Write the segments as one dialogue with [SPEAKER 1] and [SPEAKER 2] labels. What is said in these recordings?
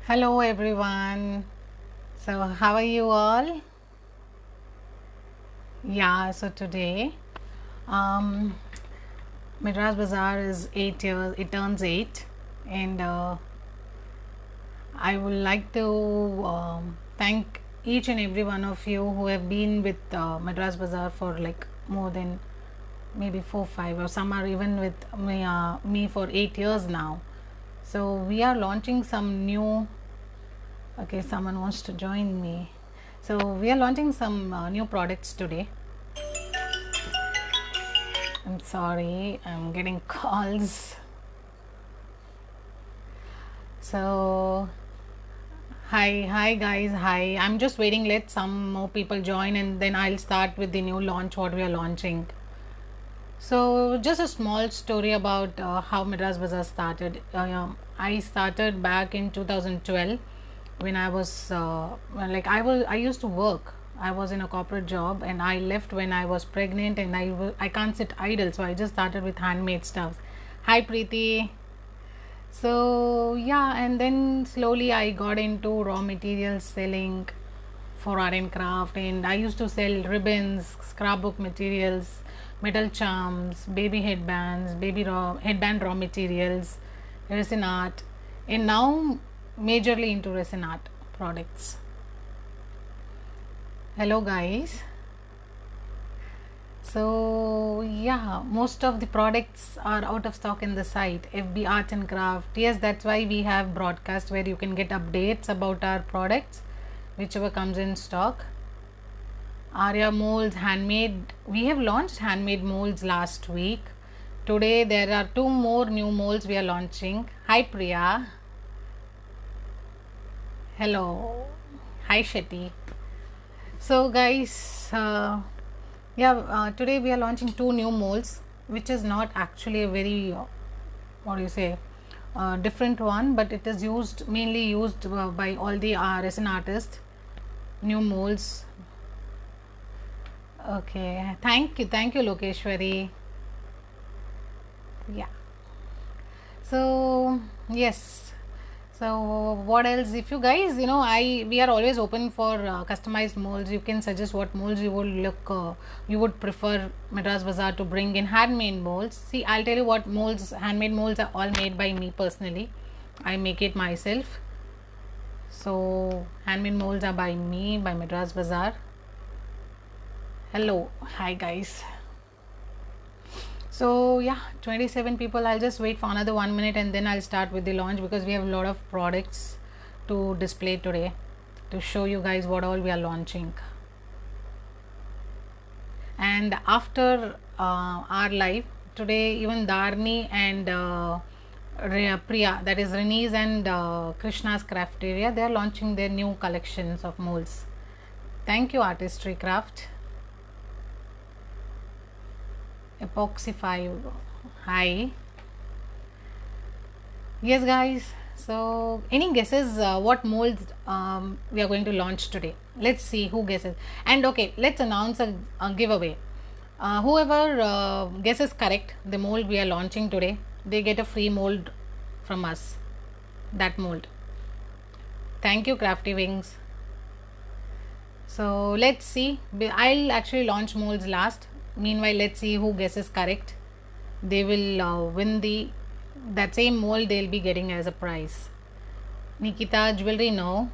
[SPEAKER 1] Hello everyone. So how are you all? Yeah, so today um Madras Bazaar is 8 years, it turns 8, and I would like to thank each and every one of you who have been with Madras Bazaar for like more than maybe 4 5, or some are even with me for 8 years now. So we are launching some new. Okay, someone wants to join me. So we are launching some new products today. I'm sorry, I'm getting calls. So hi guys, hi. I'm just waiting. Let some more people join, and then I'll start with the new launch. What we are launching. So just a small story about how Madras Bazaar started. I started back in 2012 when I was I used to work. I was in a corporate job and I left when I was pregnant, and I can't sit idle, so I just started with handmade stuff. Hi Preeti. So yeah, and then slowly I got into raw materials selling for art and craft, and I used to sell ribbons, scrapbook materials, metal charms, baby headbands, baby raw headband raw materials, resin art, and now majorly into resin art products. Hello guys. So yeah, most of the products are out of stock in the site FB Arts and Craft. Yes, that's why we have broadcast where you can get updates about our products, whichever comes in stock. Arya molds, handmade. We have launched handmade molds last week. Today there are two more new molds we are launching. Hi Priya. Hello. Hi Shetty. So guys, today we are launching two new molds, which is not actually a very what do you say different one, but it is used mainly used by all the resin artists. New molds. Okay, thank you Lokeshwari. Yeah. So yes. So what else? If you guys, we are always open for customized molds. You can suggest what molds you would prefer Madras Bazaar to bring in handmade molds. See, I'll tell you what molds. Handmade molds are all made by me personally. I make it myself. So handmade molds are by me, by Madras Bazaar. Hello, hi guys. So yeah, 27 people. I'll just wait for another 1 minute and then I'll start with the launch, because we have a lot of products to display today to show you guys what all we are launching. And after our live today, even Dharni and Priya, that is Reni's and Krishna's Crafteria, they are launching their new collections of molds. Thank you, Artistry Craft. Epoxy 5. Hi. Yes guys, so any guesses what molds we are going to launch today? Let's see who guesses. And okay, let's announce a giveaway. Whoever guesses correct the mold we are launching today, they get a free mold from us. That mold. Thank you Crafty Wings. So let's see. I'll actually launch molds last. Meanwhile, let's see who guesses correct. They will win that same mold they'll be getting as a prize. Nikita Jewelry, no.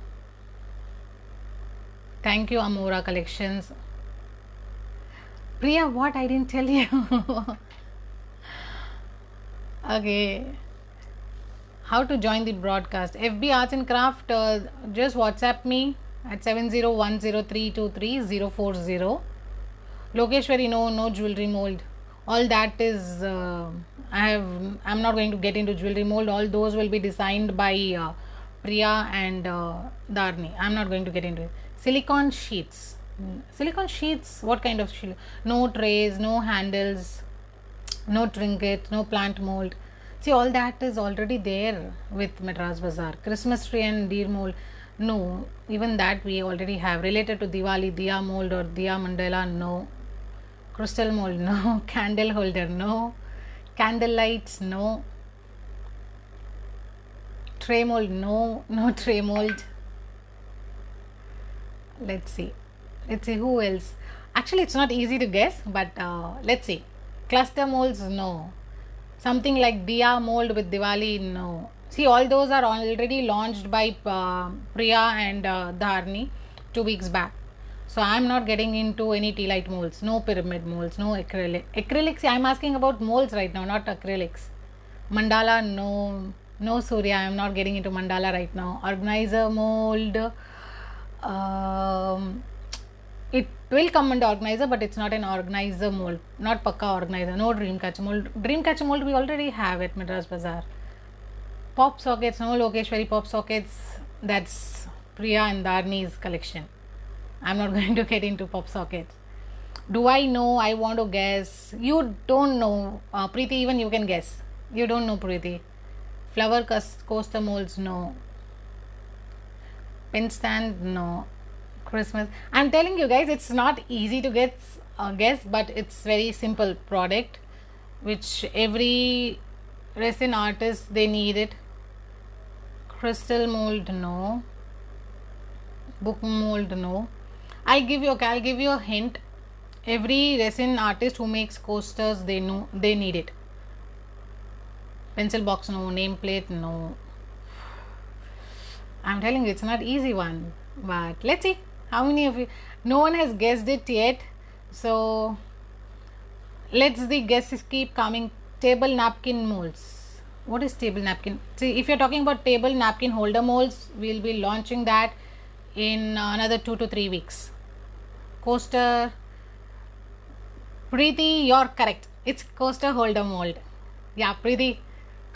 [SPEAKER 1] Thank you Amora Collections. Priya, what? I didn't tell you. Okay. How to join the broadcast? FB Arts and Craft, just WhatsApp me at 7010323040. Lokeshwari, no jewelry mold. All that is I'm not going to get into jewelry mold. All those will be designed by Priya and Dharni. I'm not going to get into it. Silicone sheets. Silicone sheets. What kind of sheet? No trays, no handles, no trinkets, no plant mold. See, all that is already there with Madras Bazaar. Christmas tree and deer mold. No, even that we already have. Related to Diwali, Diya mold or Diya Mandala, no. Crystal mold, no. Candle holder, no. Candle lights, no. Tray mold, no tray mold. Let's see who else. Actually, it's not easy to guess, but let's see. Cluster molds, no. Something like Diya mold with Diwali, no. See, all those are already launched by Priya and Dharni 2 weeks back. So I'm not getting into any tea light molds, no pyramid molds, no acrylics. I'm asking about molds right now, not acrylics. Mandala, no Surya. I'm not getting into mandala right now. Organizer mold. It will come under organizer, but it's not an organizer mold, not Pakka organizer. No Dreamcatcher mold. Dreamcatcher mold we already have at Madras Bazaar. Pop sockets, no Lokeshwari pop sockets. That's Priya and Dharni's collection. I'm not going to get into pop sockets. Do I know? I want to guess. You don't know. Preeti, even you can guess. You don't know, Preeti. Flower coaster molds, no. Pen stand, no. Christmas. I'm telling you guys, it's not easy to guess, but it's very simple product which every resin artist they need it. Crystal mold, no. Book mold, no. I'll give you a hint. Every resin artist who makes coasters, they need it. Pencil box, no. Nameplate, no. I'm telling you, it's not easy one, but let's see how many of you. No one has guessed it yet, so let's the guesses keep coming. Table napkin molds. What is table napkin? See, if you're talking about table napkin holder molds, we'll be launching that in another 2 to 3 weeks. Coaster. Preeti, you're correct. It's coaster holder mold. Yeah, Preeti,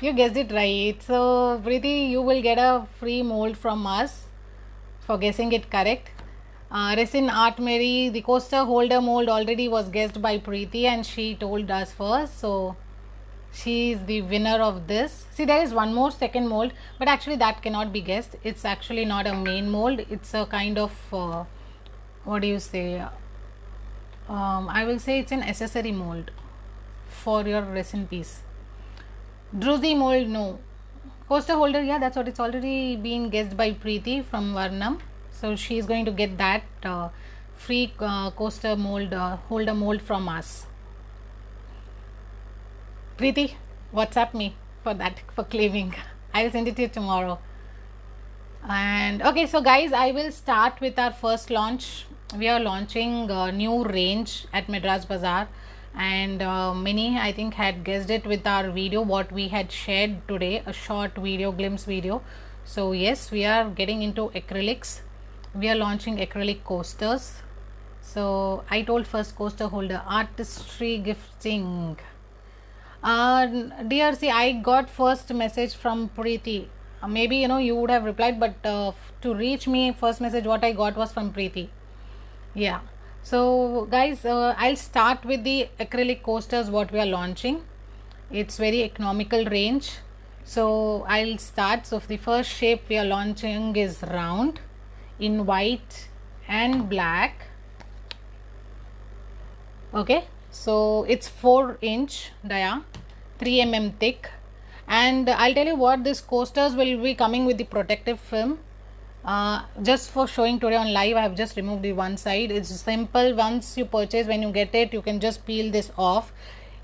[SPEAKER 1] you guessed it right. So, Preeti, you will get a free mold from us for guessing it correct. Resin Art Mary, the coaster holder mold already was guessed by Preeti and she told us first. So, she is the winner of this. See, there is one more second mold, but actually that cannot be guessed. It's actually not a main mold. It's a kind of, what do you say? I will say it's an accessory mold for your resin piece. Druzy mold, no. Coaster holder, yeah, that's what it's already been guessed by Preeti from Varnam. So she is going to get that free coaster mold holder mold from us. Preeti, WhatsApp me for that, for claiming. I will send it to you tomorrow. And okay, so guys, I will start with our first launch. We are launching a new range at Madras Bazaar, and many I think had guessed it with our video what we had shared today, a short video, glimpse video. So yes, we are getting into acrylics. We are launching acrylic coasters. So I told first coaster holder, artistry gifting. Dear, see, I got first message from Preeti. Maybe you would have replied, but to reach me, first message what I got was from Preeti. Yeah. So guys, I'll start with the acrylic coasters what we are launching. It's very economical range. So I'll start. So the first shape we are launching is round in white and black. Okay. So it's 4-inch dia, 3 mm thick, and I'll tell you what, these coasters will be coming with the protective film. Just for showing today on live, I have just removed the one side. It's simple. Once you purchase, when you get it, you can just peel this off.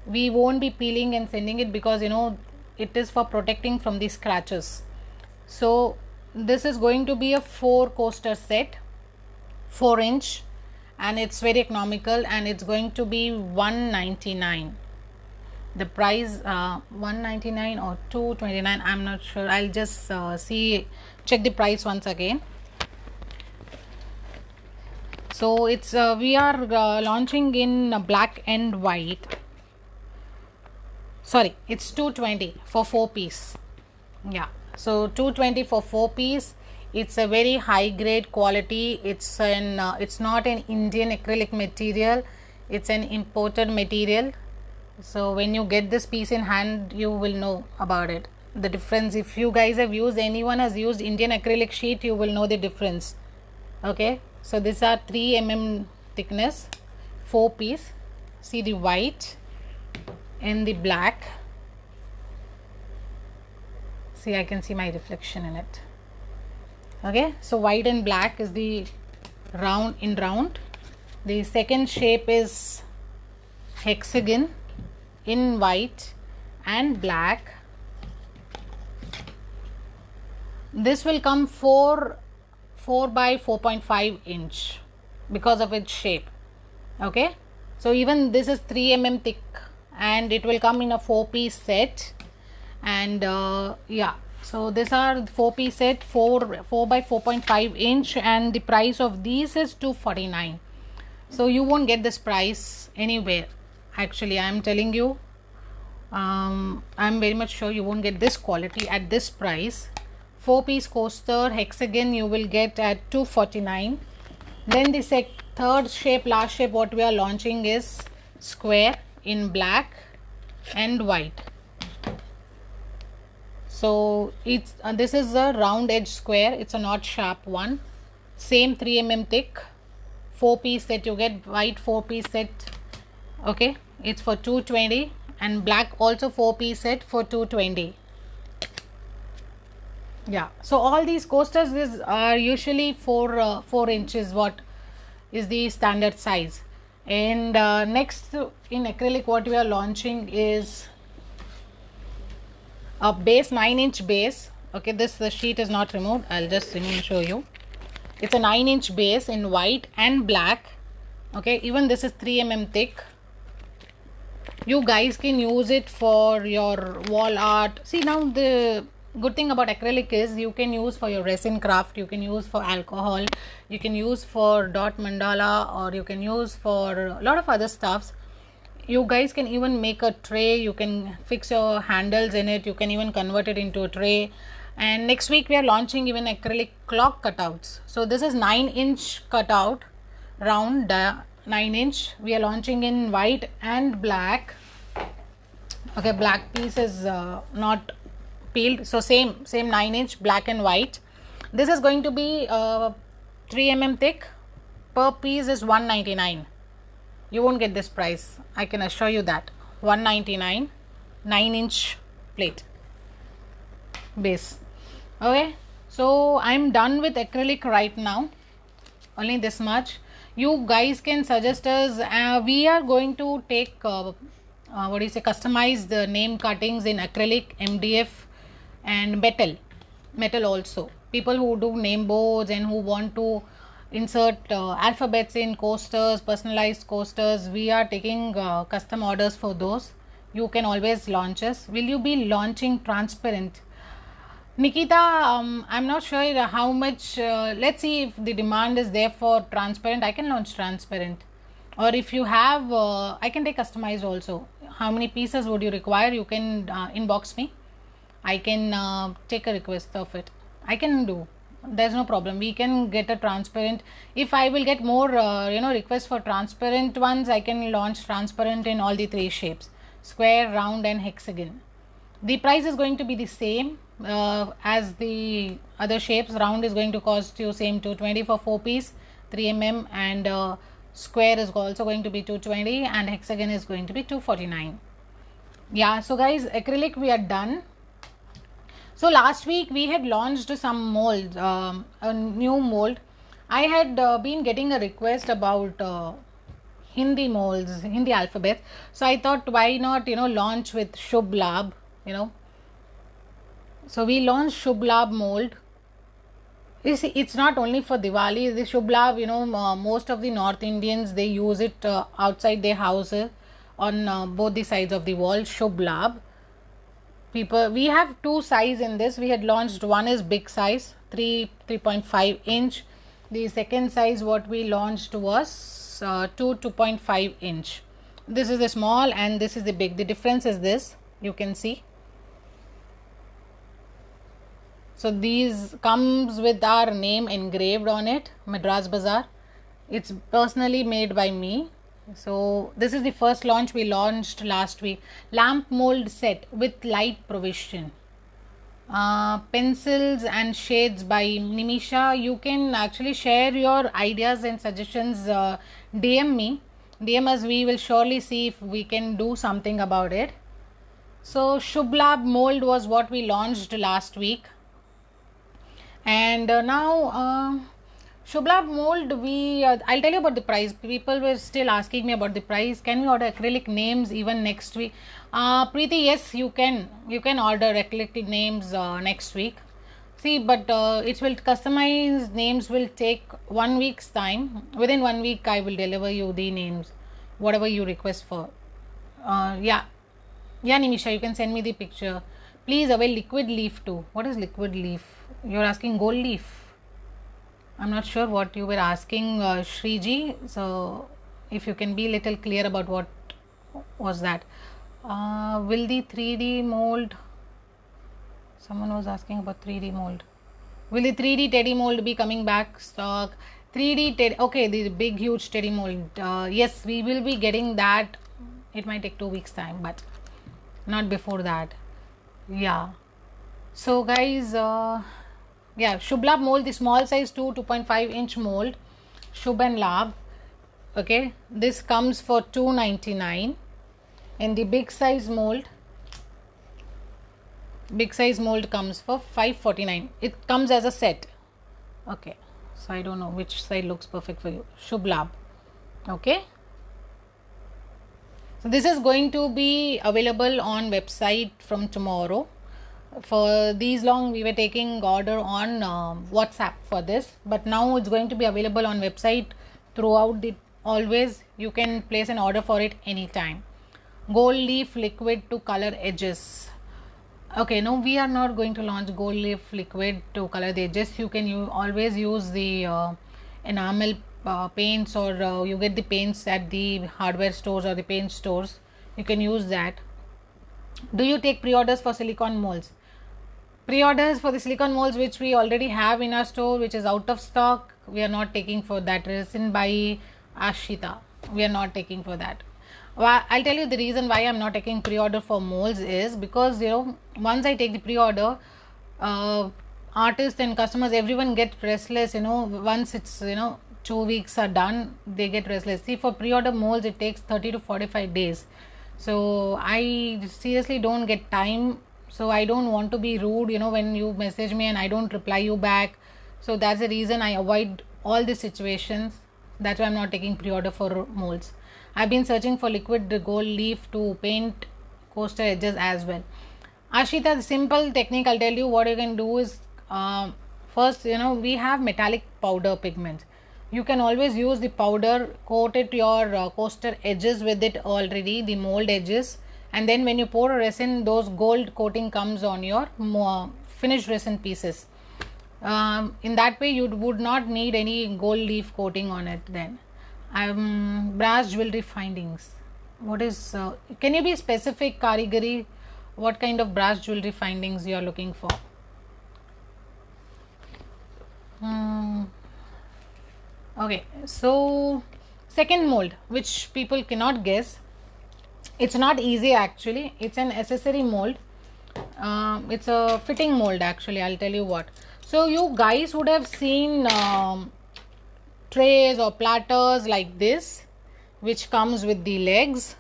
[SPEAKER 1] We won't be peeling and sending it because it is for protecting from the scratches. So this is going to be a 4 coaster set, 4-inch, and it's very economical, and it's going to be 199. The price 199 or 229, I'm not sure. I'll just check the price once again. So it's we are launching in black and white. Sorry, it's 220 for 4 piece. Yeah, so 220 for 4 piece. It's a very high grade quality. It's not an Indian acrylic material. It's an imported material. So when you get this piece in hand, you will know about it, the difference. If you guys have used, anyone has used Indian acrylic sheet, you will know the difference. Okay, so these are 3 mm thickness, 4 piece. See the white and the black. See, I can see my reflection in it. Okay, so white and black is the round. The second shape is hexagon in white and black. This will come 4 by 4.5 inch because of its shape. Okay, so even this is 3 mm thick, and it will come in a 4-piece set. And yeah, so these are 4-piece set, 4 by 4.5 inch, and the price of these is 249. So you won't get this price anywhere. Actually, I am telling you, I'm very much sure you won't get this quality at this price. 4-piece coaster hexagon you will get at 249. Then the third shape, last shape what we are launching is square in black and white. So it's this is a round edge square, it's a not sharp one, same 3 mm thick, 4-piece set you get, white 4-piece set. Okay, it's for 220, and black also 4-piece set for 220. Yeah, so all these coasters are usually 4 inches, what is the standard size. And next in acrylic what we are launching is a base, 9-inch base. Okay, the sheet is not removed, I'll just show you. It's a 9-inch base in white and black. Okay, even this is 3 mm thick. You guys can use it for your wall art. See, now the good thing about acrylic is you can use for your resin craft, you can use for alcohol, you can use for dot mandala, or you can use for a lot of other stuffs. You guys can even make a tray, you can fix your handles in it, you can even convert it into a tray. And next week we are launching even acrylic clock cutouts. So this is 9-inch cutout, round 9-inch. We are launching in white and black. Okay, black piece is not peeled, so same 9-inch, black and white. This is going to be 3 mm thick. Per piece is 199. You won't get this price, I can assure you that. 199, 9-inch plate base. Okay, so I'm done with acrylic right now, only this much. You guys can suggest us, we are going to take customize the name cuttings in acrylic, MDF and metal also. People who do name boards and who want to insert alphabets in coasters, personalized coasters, we are taking custom orders for those. You can always launch us. Will you be launching transparent? Nikita, I'm not sure how much, let's see if the demand is there for transparent. I can launch transparent, or if you have I can take customized also. How many pieces would you require? You can inbox me, I can take a request of it. I can do, there's no problem. We can get a transparent. If I will get more requests for transparent ones, I can launch transparent in all the 3 shapes, square, round and hexagon. The price is going to be the same as the other shapes. Round is going to cost you same 220 for 4-piece 3 mm, and square is also going to be 220, and hexagon is going to be 249. Yeah, so guys, acrylic we are done. So last week we had launched some molds, a new mold. I had been getting a request about Hindi molds, Hindi alphabet. So I thought, why not launch with Shubh Labh, So we launched Shubh Labh mold. It's not only for Diwali. The Shubh Labh, most of the North Indians, they use it outside their houses on both the sides of the wall. Shubh Labh. People, we have 2 size in this. We had launched, one is big size, 3.5 inch. The second size what we launched was 2.5 inch. This is the small and this is the big. The difference is this, you can see. So these comes with our name engraved on it, Madras Bazaar. It's personally made by me. So this is the first launch we launched last week. Lamp mold set with light provision. Pencils and shades by Nimisha. You can actually share your ideas and suggestions. DM me. DM us. We will surely see if we can do something about it. So Shubhlab mold was what we launched last week, and now Shubhlab mold, we I'll tell you about the price. People were still asking me about the price. Can we order acrylic names even next week? Preeti, yes, you can order acrylic names next week. See, but it will customize names will take 1 week's time. Within 1 week, I will deliver you the names, whatever you request for. Yeah, yeah, Nimisha, you can send me the picture. Please avail liquid leaf too. What is liquid leaf? You're asking gold leaf. I'm not sure what you were asking, Shriji. So, if you can be little clear about what was that. Will the 3D mold? Someone was asking about 3D mold. Will the 3D teddy mold be coming back stock? 3D teddy, okay, the big huge teddy mold. Yes, we will be getting that. It might take 2 weeks time, but not before that. Yeah. So guys, yeah, Shubh Labh mold, the small size 2.5 inch mold, Shubh and Labh. Okay, this comes for $2.99, and the big size mold comes for $5.49. It comes as a set. Okay, so I don't know which side looks perfect for you. Shubh Labh. Okay, so this is going to be available on website from tomorrow. For these long we were taking order on WhatsApp for this, but now it's going to be available on website throughout the always. You can place an order for it anytime. Gold leaf liquid to color edges. Okay, no, we are not going to launch gold leaf liquid to color the edges. You can always use the enamel paints, or you get the paints at the hardware stores or the paint stores. You can use that. Do you take pre-orders for silicone molds? Pre-orders for the silicone molds which we already have in our store, which is out of stock, we are not taking for that. Resin by Ashita, we are not taking for that. Well, I'll tell you the reason why I'm not taking pre-order for molds is because, you know, once I take the pre-order, artists and customers, everyone get restless, you know, once it's, you know, 2 weeks are done, they get restless. See, for pre-order molds it takes 30 to 45 days. So I seriously don't get time. So I don't want to be rude, you know, when you message me and I don't reply you back. So that's the reason I avoid all these situations. That's why I'm not taking pre-order for molds. I've been searching for liquid gold leaf to paint coaster edges as well. Ashita, the simple technique I'll tell you. What you can do is, first, you know, we have metallic powder pigments. You can always use the powder, coat it your coaster edges with it already, the mold edges, and then when you pour a resin, those gold coating comes on your finished resin pieces. In that way you would not need any gold leaf coating on it. Then brass jewelry findings. What is can you be specific, Karigari, what kind of brass jewelry findings you are looking for? Okay, so second mold, which people cannot guess. It's not easy actually. It's an accessory mold. It's a fitting mold actually. I'll tell you what. So you guys would have seen trays or platters like this, which comes with the legs.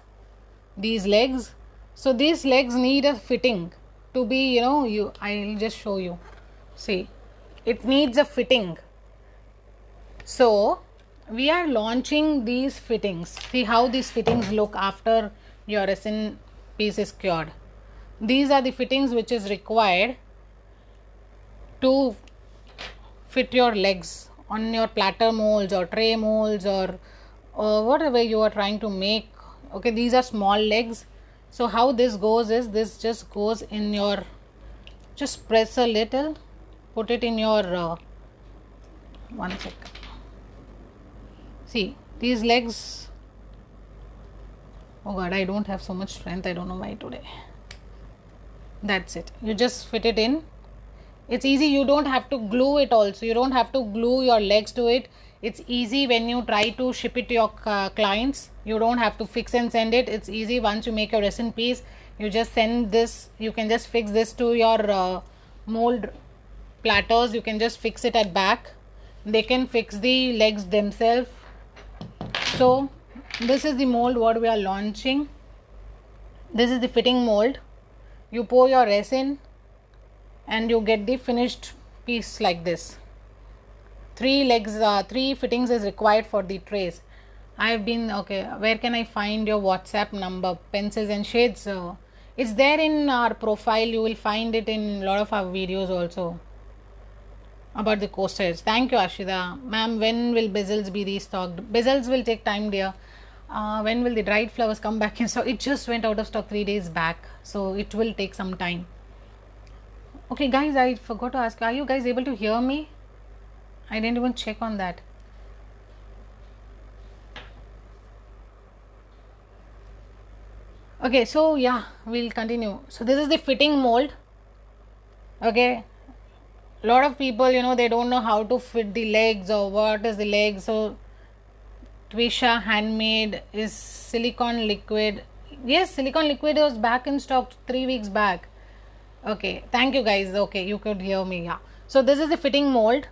[SPEAKER 1] These legs. So these legs need a fitting to be, you know, I'll just show you. See, it needs a fitting. So we are launching these fittings. See how these fittings look after your resin piece is cured. These are the fittings which is required to fit your legs on your platter molds or tray molds or whatever you are trying to make. Okay, these are small legs. So how this goes is, this just goes in your, just press a little, put it in your one second. See, these legs, oh god, I don't have so much strength, I don't know why today. That's it. You just fit it in. It's easy. You don't have to glue it also. You don't have to glue your legs to it. It's easy when you try to ship it to your clients. You don't have to fix and send it. It's easy. Once you make your resin piece, you just send this. You can just fix this to your mold platters. You can just fix it at back. They can fix the legs themselves. So this is the mold what we are launching. This is the fitting mold. you pour your resin and you get the finished piece like this. 3 fittings is required for the trays. I've been okay. Where can I find your WhatsApp number? Pencils and shades. It's there in our profile. You will find it in a lot of our videos also about the coasters. Thank you, Ashida. Ma'am, when will bezels be restocked? Bezels will take time, dear. When will the dried flowers come back in? So it just went out of stock 3 days back. So it will take some time. Okay, guys, I forgot to ask. Are you guys able to hear me? I didn't even check on that. Okay, so yeah, we'll continue. So this is the fitting mold. Okay, a lot of people, they don't know how to fit the legs or what is the leg. So Twisha handmade is silicone liquid. Yes, silicone liquid was back in stock 3 weeks back. Okay, thank you guys. Okay, you could hear me. Yeah, so this is the fitting mold.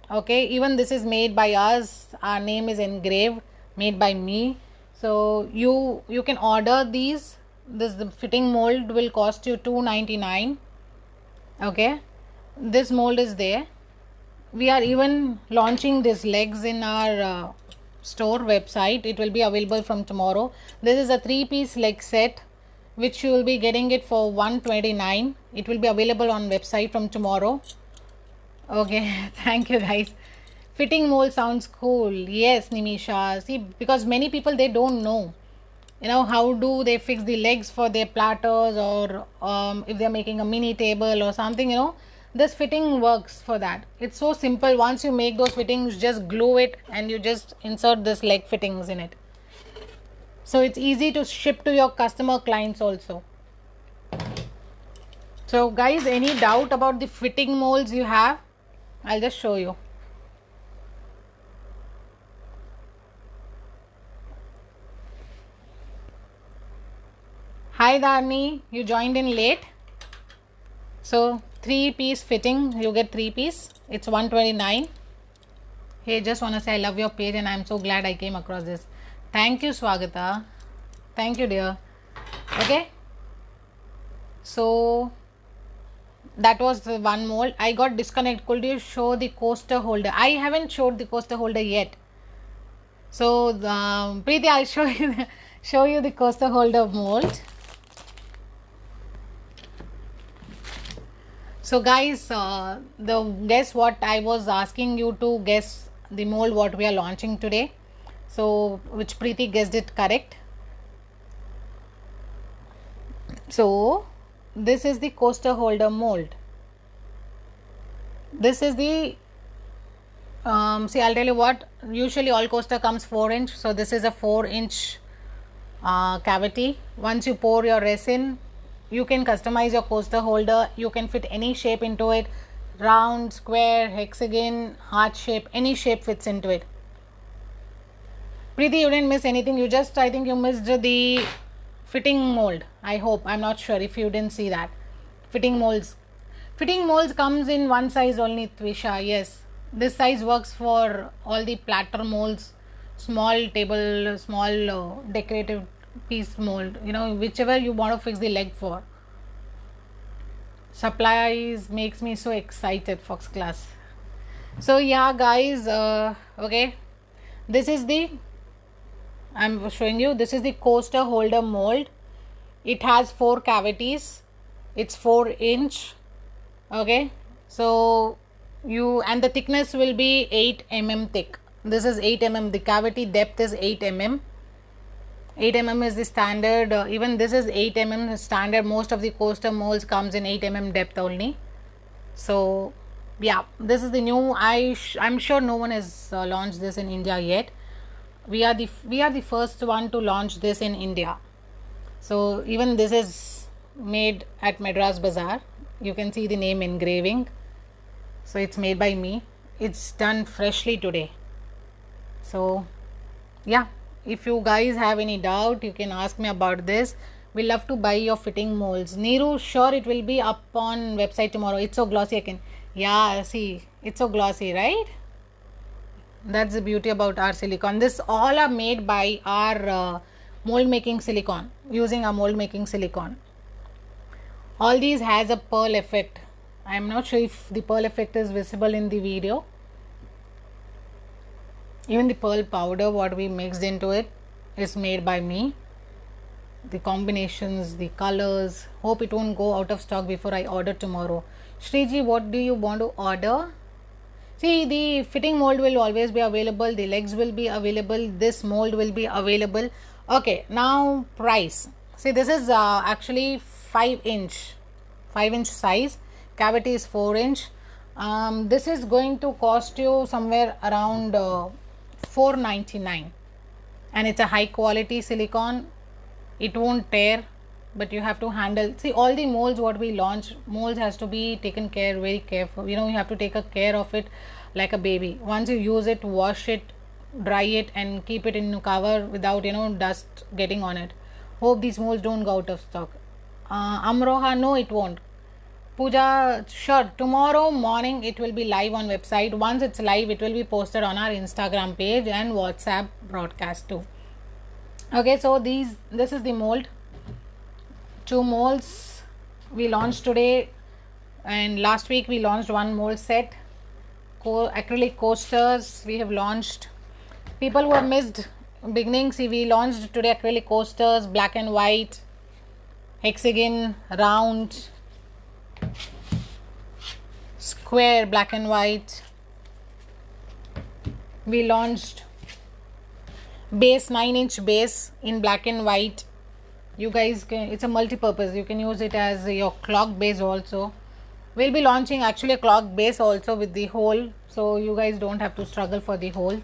[SPEAKER 1] Okay, even this is made by us. Our name is engraved, made by me. So you can order these. The fitting mold will cost you $2.99. Okay, this mold is there. We are even launching these legs in our store website. It will be available from tomorrow. This is a 3-piece leg set which you will be getting it for $129. It will be available on website from tomorrow. Okay, thank you guys. Fitting mold sounds cool. Yes, Nimisha. See, because many people, they don't know, how do they fix the legs for their platters, or if they're making a mini table or something, this fitting works for that. It's so simple. Once you make those fittings, just glue it and you just insert this leg fittings in it. So it's easy to ship to your customer clients also. So guys, any doubt about the fitting molds you have? I'll just show you. Hi Dharni, you joined in late. So 3-piece fitting, you get 3-piece. It's $129. Hey, just want to say I love your page and I'm so glad I came across this. Thank you, Swagata. Thank you, dear. Okay. So that was the one mold. I got disconnected. Could you show the coaster holder? I haven't showed the coaster holder yet. So Preeti, I'll show you the coaster holder mold. So guys, guess what I was asking you to guess the mold what we are launching today. So which Preeti guessed it correct. So this is the coaster holder mold. This is the see, I'll tell you what, usually all coaster comes 4-inch. So this is a 4-inch cavity. Once you pour your resin, you can customize your coaster holder. You can fit any shape into it. Round, square, hexagon, heart shape, any shape fits into it. Preeti, you didn't miss anything. I think you missed the fitting mold. I hope. I'm not sure if you didn't see that. Fitting molds comes in one size only, Twisha. Yes, this size works for all the platter molds, small table, small decorative piece mold, whichever you want to fix the leg for. Supplies makes me so excited, Fox Class. So yeah guys, okay, this is I'm showing you, this is the coaster holder mold. It has 4 cavities. It's 4-inch. Okay, so and the thickness will be 8 mm thick. This is 8 mm. The cavity depth is 8 mm. 8 mm is the standard. Even this is 8 mm standard. Most of the coaster molds comes in 8 mm depth only. So yeah, this is the new. I'm sure no one has launched this in India yet. We are the first one to launch this in India. So even this is made at Madras Bazaar. You can see the name engraving. So it's made by me. It's done freshly today. So yeah, if you guys have any doubt, you can ask me about this. We love to buy your fitting molds. Neeru, sure, it will be up on website tomorrow. It's so glossy. Yeah, see, it's so glossy, right? That's the beauty about our silicone. This all are made by our mold making silicone, using our mold making silicone. All these has a pearl effect. I am not sure if the pearl effect is visible in the video. Even the pearl powder what we mixed into it is made by me. The combinations, the colors, hope it won't go out of stock before I order tomorrow. Shriji, what do you want to order? See, the fitting mold will always be available, the legs will be available, this mold will be available. Okay, now price. See, this is actually 5 inch size, cavity is 4 inch. This is going to cost you somewhere around $4.99, and it's a high quality silicone. It won't tear, but you have to handle. See, all the molds what we launch, molds has to be taken care very careful. You have to take a care of it like a baby. Once you use it, wash it, dry it, and keep it in a cover without dust getting on it. Hope these molds don't go out of stock. Amroha, no, it won't. Pooja, sure, tomorrow morning it will be live on website. Once it's live, it will be posted on our Instagram page and WhatsApp broadcast too. Okay, so this is the mold. 2 molds we launched today, and last week we launched 1 mold set. Acrylic coasters we have launched. People who have missed beginning, see, we launched today acrylic coasters, black and white, hexagon, round, square, black and white. We launched base, 9-inch base in black and white. You guys can, it's a multi-purpose, you can use it as your clock base also. We'll be launching actually a clock base also with the hole, so you guys don't have to struggle for the hole.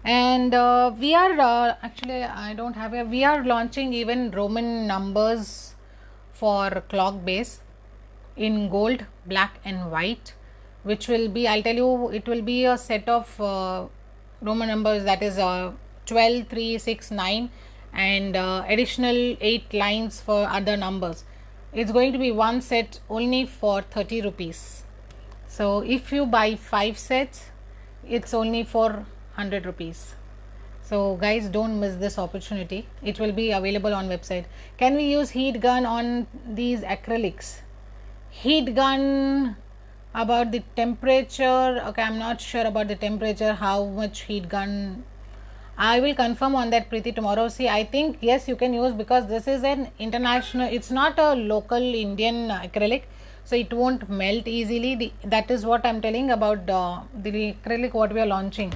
[SPEAKER 1] And we are actually, I don't have a, we are launching even Roman numbers for clock base in gold, black and white, which will be, I'll tell you, it will be a set of Roman numbers, that is 12, 3, 6, 9, and additional 8 lines for other numbers. It's going to be one set only for 30 rupees. So if you buy 5 sets, it's only for 100 rupees. So guys, don't miss this opportunity. It will be available on website. Can we use heat gun on these acrylics? Heat gun, about the temperature, okay, I'm not sure about the temperature, how much heat gun. I will confirm on that, Preeti, tomorrow. See, I think yes, you can use, because this is an international, it's not a local Indian acrylic, so it won't melt easily. That is what I'm telling about the acrylic what we are launching.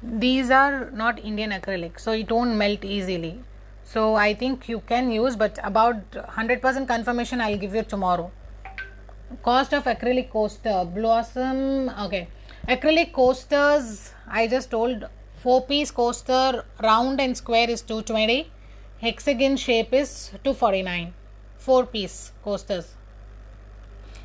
[SPEAKER 1] These are not Indian acrylic, so it won't melt easily. So I think you can use, but about 100% confirmation I'll give you tomorrow. Cost of acrylic coaster, Blossom, okay. Acrylic coasters, I just told, 4-piece coaster, round and square is 220, hexagon shape is 249. 4-piece coasters.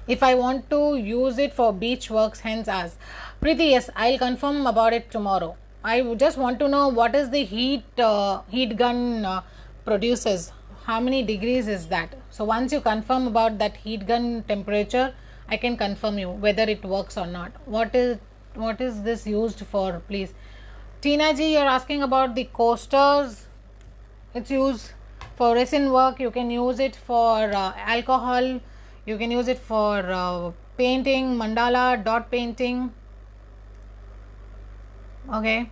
[SPEAKER 1] If I want to use it for beach works, hence us. Preeti, yes, I'll confirm about it tomorrow. I just want to know what is the heat gun produces. How many degrees is that? So once you confirm about that heat gun temperature, I can confirm you whether it works or not. What is this used for, please? Tina ji, you're asking about the coasters. It's used for resin work. You can use it for alcohol. You can use it for painting, mandala, dot painting. Okay,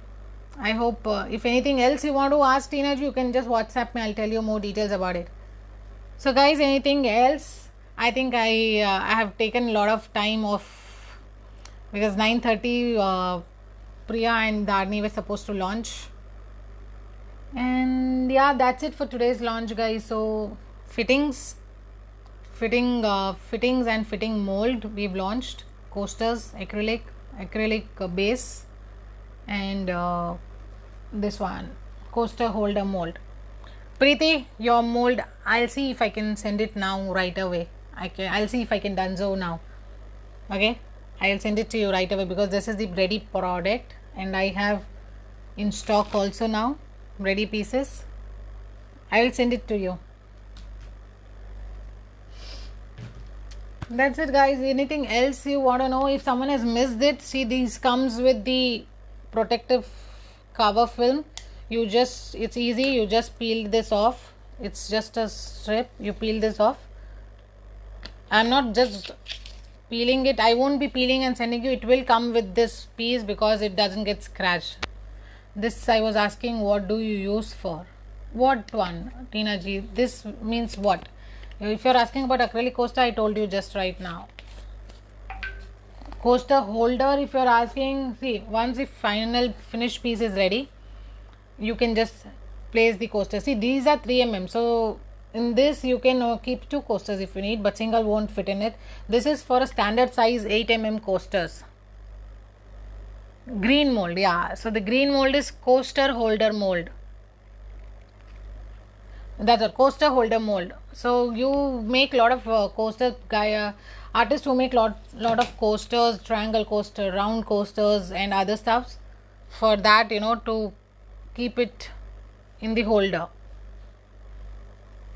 [SPEAKER 1] I hope if anything else you want to ask Tina ji, you can just WhatsApp me. I'll tell you more details about it. So guys, anything else? I think I have taken a lot of time off, because 9:30 Priya and Dharni were supposed to launch. And yeah, that's it for today's launch, guys. So fittings and fitting mold we've launched, coasters, acrylic base, and this one, coaster holder mold. Preeti, your mold, I'll see if I can send it now right away. I'll see if I can done so now. Okay, I'll send it to you right away, because this is the ready product and I have in stock also now ready pieces. I will send it to you. That's it, guys. Anything else you want to know? If someone has missed it, see, these comes with the protective cover film. It's easy, you just peel this off. It's just a strip, you peel this off. I'm not just peeling it. I won't be peeling and sending you. It will come with this piece because it doesn't get scratched. This I was asking, what do you use for? What one, Tina Ji? This means what? If you're asking about acrylic coaster, I told you just right now. Coaster holder, if you're asking, see, once the final finished piece is ready, you can just place the coaster. See, these are 3 mm, so in this you can keep 2 coasters if you need, but single won't fit in it. This is for a standard size 8 mm coasters. Green mold, yeah. So the green mold is coaster holder mold. That's a coaster holder mold. So you make a lot of artists who make lot of coasters, triangle coaster, round coasters, and other stuffs. For that, to keep it in the holder.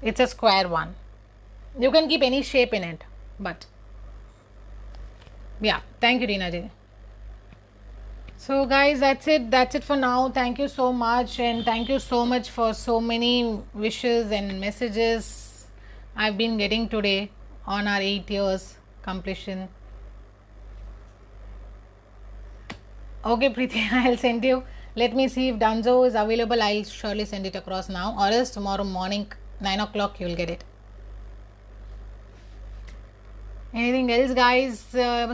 [SPEAKER 1] It's a square one. You can keep any shape in it, but yeah. Thank you, Tina Ji. So guys, that's it for now. Thank you so much, and thank you so much for so many wishes and messages I've been getting today on our 8 years completion. Okay, Preeti, I'll send you. Let me see if Dunzo is available. I'll surely send it across now, or else tomorrow morning 9 o'clock you'll get it. Anything else, guys?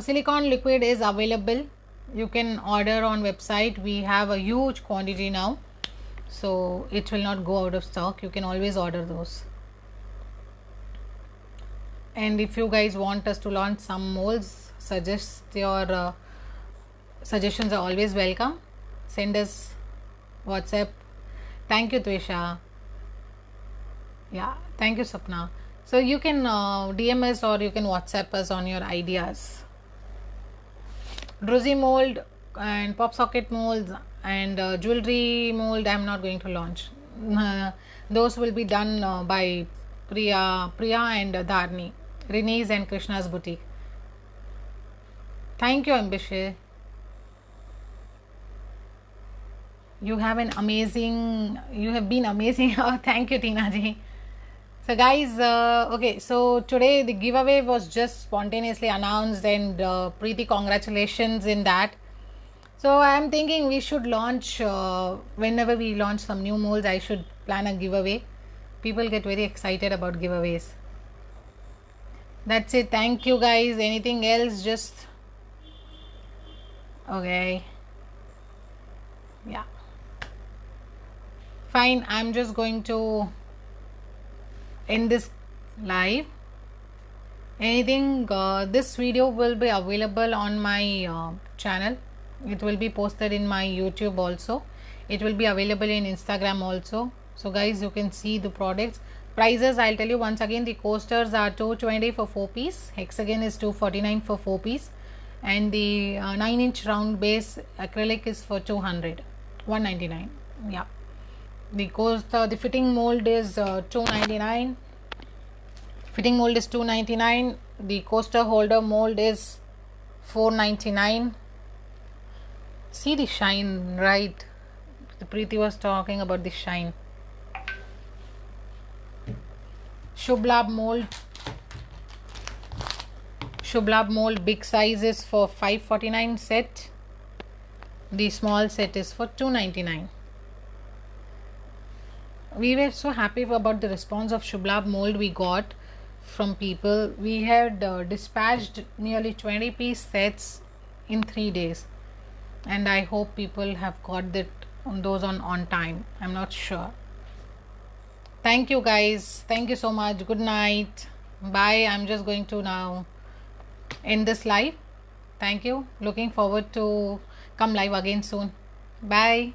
[SPEAKER 1] Silicone liquid is available. You can order on website. We have a huge quantity now, so it will not go out of stock. You can always order those. And if you guys want us to launch some molds, suggest your suggestions are always welcome. Send us WhatsApp. Thank you, Twisha. Yeah, thank you, Sapna. So you can DM us or you can WhatsApp us on your ideas. Druzy mold and pop socket molds and jewelry mold I'm not going to launch. Those will be done by Priya and Dharni, Renee's and Krishna's boutique. Thank you, Ambishe. You have been amazing. Oh, thank you, Tina Ji. So guys, okay, so today the giveaway was just spontaneously announced, and Preeti, congratulations in that. So I am thinking we should launch, whenever we launch some new molds, I should plan a giveaway. People get very excited about giveaways. That's it. Thank you, guys. Anything else? Just okay. Yeah. Fine. I'm just going to end this live. Anything, this video will be available on my channel. It will be posted in my YouTube also. It will be available in Instagram also. So guys, you can see the products. Prices, I'll tell you once again. The coasters are 220 for 4 piece. Hexagon is 249 for 4 piece. And the 9-inch round base acrylic is for 200, 199. Yeah. The fitting mold is 299. Fitting mold is 299. The coaster holder mold is 499. See the shine, right? The Preeti was talking about the shine. Shubhlab mold big size is for 549 set. The small set is for 299. We were so happy about the response of Shubhlab mold we got from people. We had dispatched nearly 20 piece sets in 3 days, and I hope people have got those on time. I'm not sure. Thank you, guys. Thank you so much. Good night. Bye. I'm just going to now end this live. Thank you. Looking forward to come live again soon. Bye.